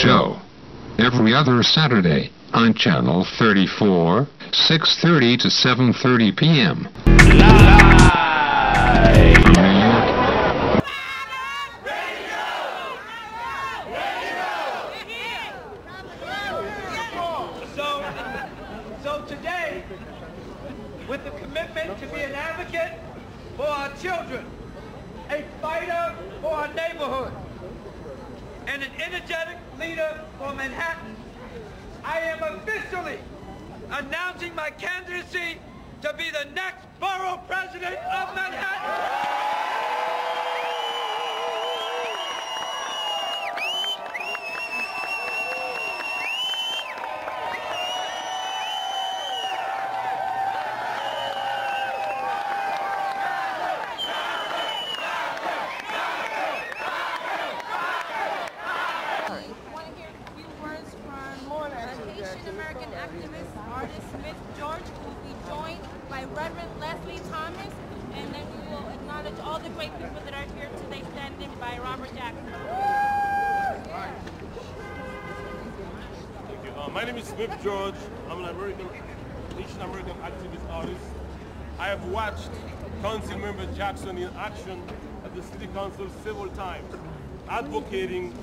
show. Every other Saturday on Channel 34, 6:30 to 7:30 p.m. So today, with the commitment to be an advocate for our children, a fighter for our neighborhood, and an energetic leader for Manhattan, I am officially announcing my candidacy to be the next borough president of Manhattan. Haitian-American activist, artist Smith George, who will be joined by Reverend Leslie Thomas, and then we will acknowledge all the great people that are here today standing by Robert Jackson. Thank you. My name is Smith George. I'm an Haitian-American activist artist. I have watched Councilmember Jackson in action at the City Council several times, advocating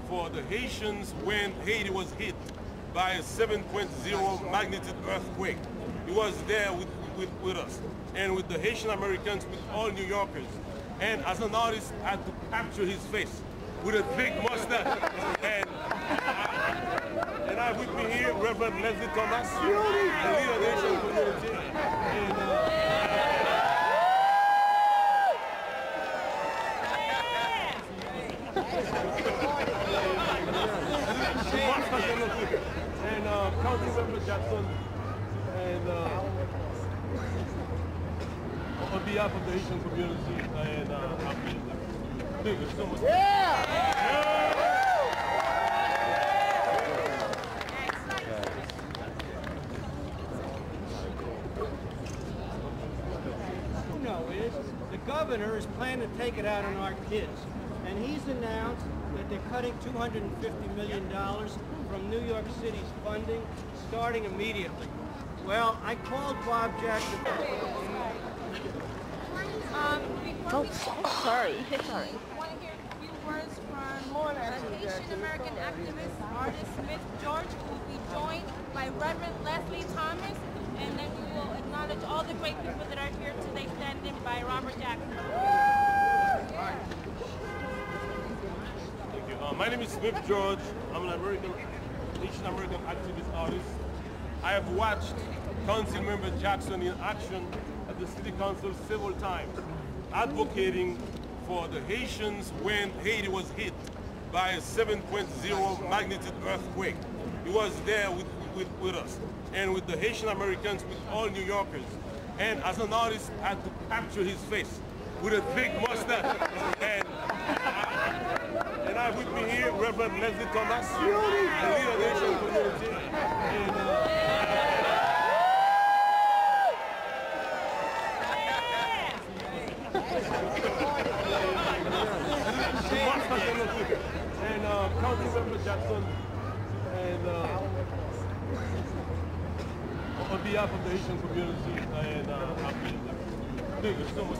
for the Haitians when Haiti was hit by a 7.0 magnitude earthquake. He was there with us, and with the Haitian Americans, with all New Yorkers. And as an artist, I had to capture his face with a thick mustache. And I have with me here Reverend Leslie Thomas, the leader of the Haitian community. And Councilmember Jackson, and on behalf of the Haitian community, and thank you so much. You know is the governor is planning to take it out on our kids, and he's announced that they're cutting $250 million from New York City's funding, starting immediately. Well, I called Bob Jackson. Sorry. I want to hear a few words from Haitian-American activist, artist Smith George, who will be joined by Reverend Leslie Thomas, and then we will acknowledge all the great people that are here today standing by Robert Jackson. My name is Smith George. I'm an Haitian-American activist artist. I have watched Councilmember Jackson in action at the City Council several times, advocating for the Haitians when Haiti was hit by a 7.0 magnitude earthquake. He was there with us, and with the Haitian Americans, with all New Yorkers. And as an artist, I had to capture his face with a thick mustache. And I have with me here Reverend Leslie Thomas, the leader of the Haitian community. And Councilmember Jackson, and on behalf of the Haitian community, and thank you so much.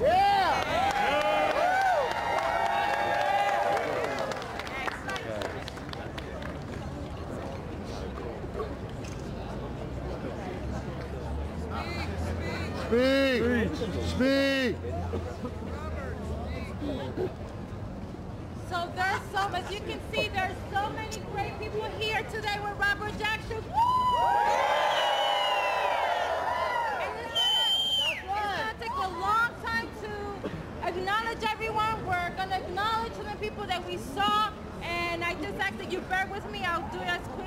Speak! So there's as you can see, there's so many great people here today with Robert Jackson. Woo! And it's gonna take a long time to acknowledge everyone. We're gonna acknowledge the people that we saw, and I just ask that you bear with me. I'll do it as quick